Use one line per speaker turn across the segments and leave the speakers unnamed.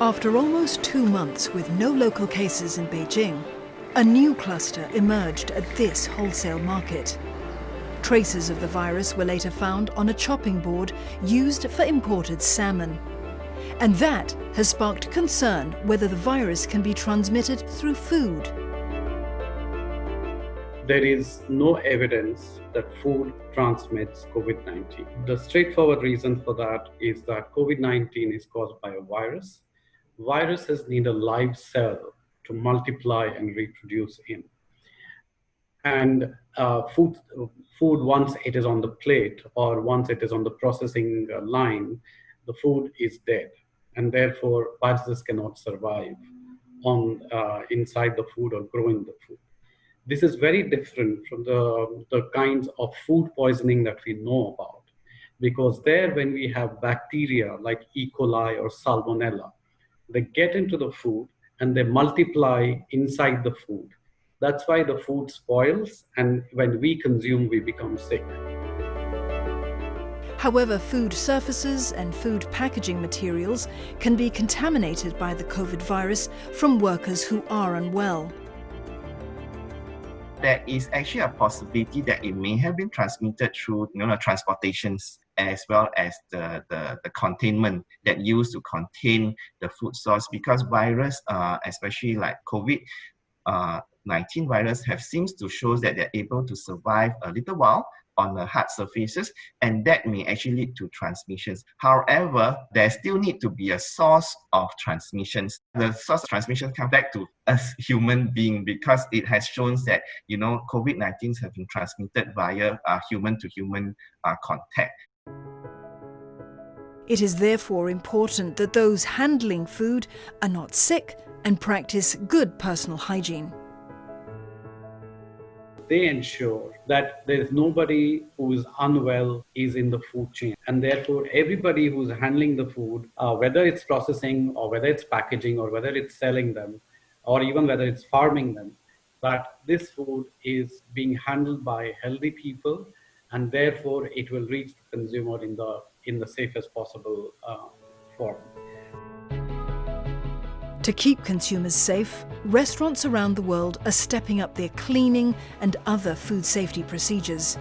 After almost 2 months with no local cases in Beijing, a new cluster emerged at this wholesale market. Traces of the virus were later found on a chopping board used for imported salmon. And that has sparked concern whether the virus can be transmitted through food.
There is no evidence that food transmits COVID-19. The straightforward reason for that is that COVID-19 is caused by a virus. Viruses need a live cell to multiply and reproduce in. And food, once it is on the plate or once it is on the processing line, the food is dead. And therefore, viruses cannot survive inside the food or grow in the food. This is very different from the kinds of food poisoning that we know about. Because there, when we have bacteria like E. coli or Salmonella, they get into the food and they multiply inside the food. That's why the food spoils, and when we consume, we become sick.
However, food surfaces and food packaging materials can be contaminated by the COVID virus from workers who are unwell.
There is actually a possibility that it may have been transmitted through transportations as well as the containment that used to contain the food source, because virus, especially like COVID-19 virus, seems to show that they're able to survive a little while on the hard surfaces, and that may actually lead to transmissions. However, there still need to be a source of transmissions. The source of transmission comes back to us human being, because it has shown that COVID-19 have been transmitted via human-to-human contact.
It is therefore important that those handling food are not sick and practice good personal hygiene.
They ensure that there is nobody who is unwell is in the food chain. And therefore, everybody who's handling the food, whether it's processing or whether it's packaging or whether it's selling them, or even whether it's farming them, that this food is being handled by healthy people, and therefore it will reach the consumer in the safest possible form.
To keep consumers safe, restaurants around the world are stepping up their cleaning and other food safety procedures.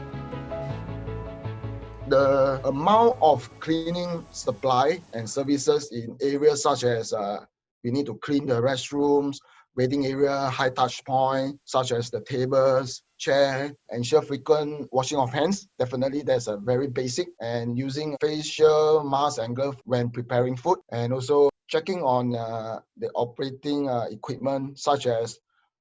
The amount of cleaning supply and services in areas such as we need to clean the restrooms, waiting area, high touch point, such as the tables, chair, ensure frequent washing of hands. Definitely that's a very basic, and using facial mask and glove when preparing food, and also checking on the operating equipment such as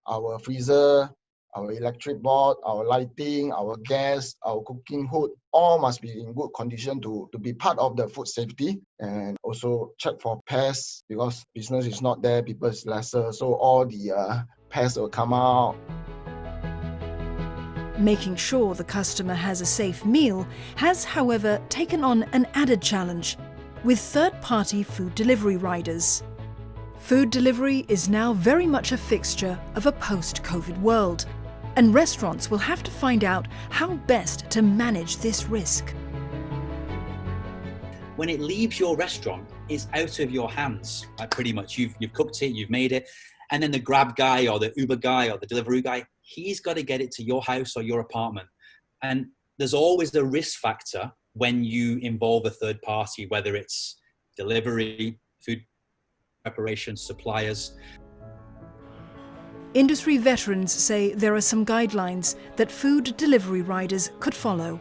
our freezer, our electric board, our lighting, our gas, our cooking hood, all must be in good condition to be part of the food safety. And also check for pests, because business is not there, people is lesser, so all the pests will come out.
Making sure the customer has a safe meal has, however, taken on an added challenge with third-party food delivery riders. Food delivery is now very much a fixture of a post-COVID world, and restaurants will have to find out how best to manage this risk.
When it leaves your restaurant, it's out of your hands. Like pretty much, you've cooked it, you've made it, and then the Grab guy or the Uber guy or the delivery guy, he's got to get it to your house or your apartment. And there's always the risk factor when you involve a third party, whether it's delivery, food preparation, suppliers.
Industry veterans say there are some guidelines that food delivery riders could follow.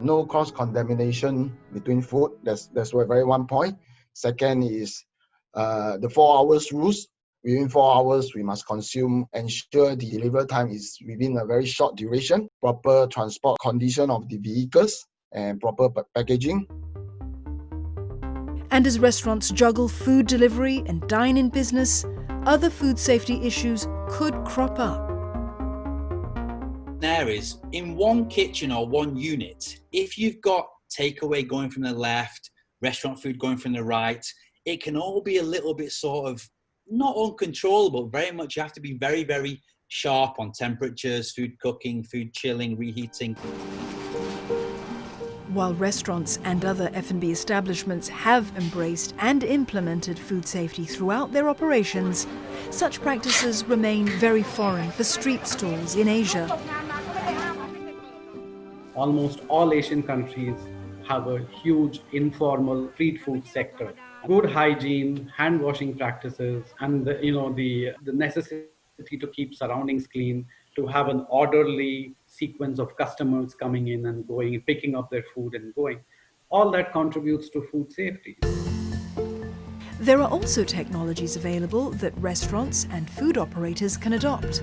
No cross-contamination between food, that's very one point. Second is the 4 hours rules. Within 4 hours, we must ensure the delivery time is within a very short duration, proper transport condition of the vehicles, and proper packaging.
And as restaurants juggle food delivery and dine-in business, other food safety issues could crop up.
There is, in one kitchen or one unit, if you've got takeaway going from the left, restaurant food going from the right, it can all be a little bit sort of not uncontrollable, very much you have to be very, very sharp on temperatures, food cooking, food chilling, reheating.
While restaurants and other F&B establishments have embraced and implemented food safety throughout their operations, such practices remain very foreign for street stalls in Asia.
Almost all Asian countries have a huge informal street food sector. Good hygiene, hand washing practices, and the necessity to keep surroundings clean, to have an orderly sequence of customers coming in and going, picking up their food and going. All that contributes to food safety.
There are also technologies available that restaurants and food operators can adopt.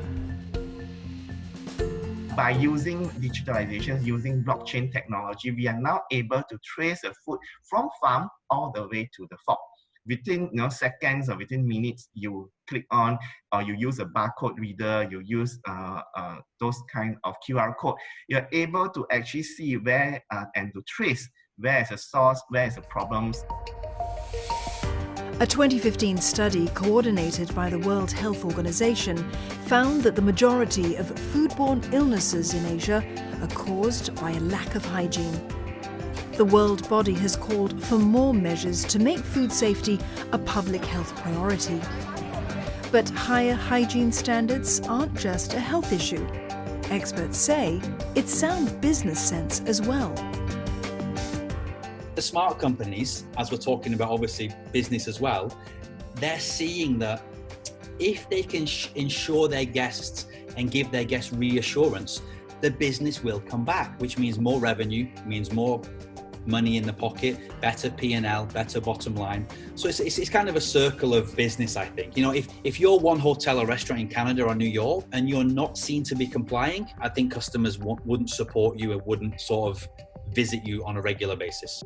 By using digitalization, using blockchain technology, we are now able to trace the food from farm all the way to the fork. Within seconds or within minutes, you click on, or you use a barcode reader, you use those kind of QR code, you're able to actually see where and to trace where is the source, where is the problems.
A 2015 study coordinated by the World Health Organization found that the majority of foodborne illnesses in Asia are caused by a lack of hygiene. The world body has called for more measures to make food safety a public health priority. But higher hygiene standards aren't just a health issue. Experts say it's sound business sense as well.
The smart companies, as we're talking about obviously business as well, they're seeing that if they can ensure their guests and give their guests reassurance, the business will come back, which means more revenue, means more money in the pocket, better P&L, better bottom line. So it's kind of a circle of business, I think. If you're one hotel or restaurant in Canada or New York and you're not seen to be complying, I think customers wouldn't support you and wouldn't sort of visit you on a regular basis.